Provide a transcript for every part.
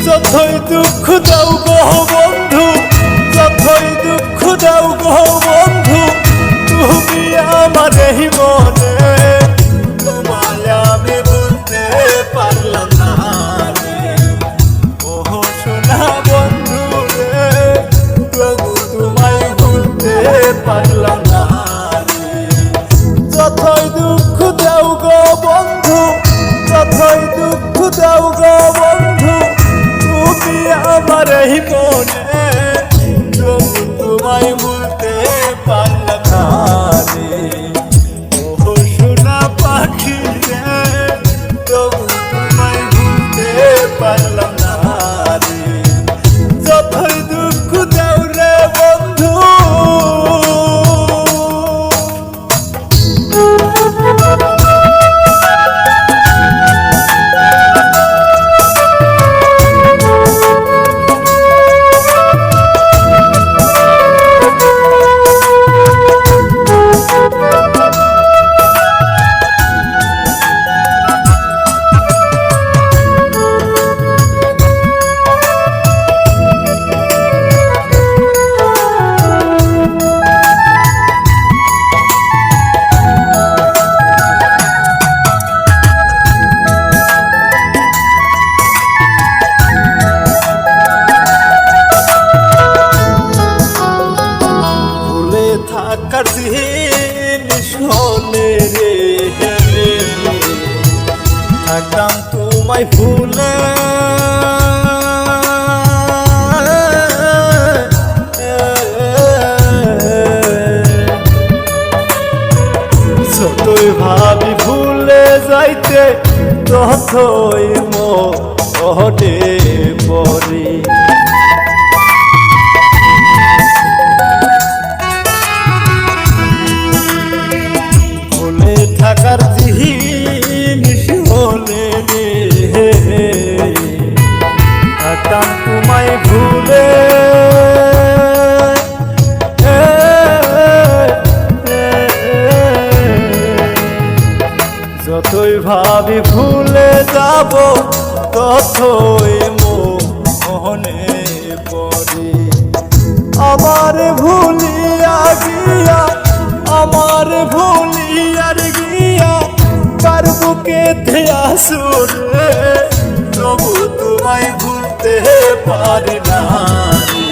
যতই দুঃখ দাও গো বন্ধু, যতই দুঃখ দাও গো বন্ধু, তুমি আমার এই মনে, তোমায় আমি বলতে পারলাম না রে। ও সোনা বন্ধু রে, তবু তোমায় বলতে পারলাম না রে। যতই দুঃখ দাও গো বন্ধু, যতই দুঃখ দাও গো বন্ধু, তুমি আমার এই মনে, তবু তোমায় বলতে পারলাম না রে। ও সোনা পাখি রে, তবু তোমায় বলতে পারলাম না রে। যতই দুঃখ দাও রে বন্ধু। থাকার জিনিস হলে রে, থাকতাম তোমায় ভুলে। যতই ভাবি ভুলে যাইতে, ততই মনে পড়ে। থাকার জিনিস হলে রে, থাকতাম তোমায় ভুলে। যতই ভাবি ভুলে যাব, ততই মনে পড়ে। আমার ভুলিয়া গিয়া, আমার ভুলিয়ার গিয়া, কার বুকেতে আসরে, তবু তোমায় ভুলতে পারি না রে।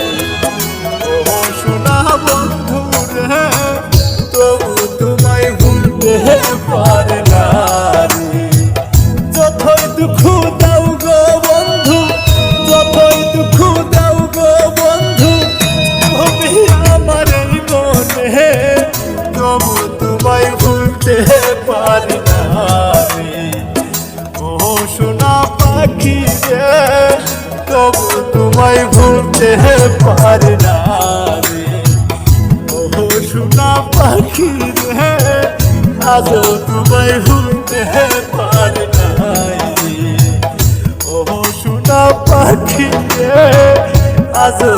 ও সোনা বন্ধু রে, তবু তোমায় ভুলতে পারি না রে। যতই দুঃখ দাও গো বন্ধু, যতই দুঃখ দাও গো বন্ধু, তুমি আমার এই মনে, তবু তোমায় ভুলতে পারি না রে। ও সোনা পাখি রে, তবু তোমায় ভুলতে পারি না রে। ও সোনা পাখি রে, আজও তোমায় ভুলতে পারি না রে। ও সোনা পাখি রে, আজও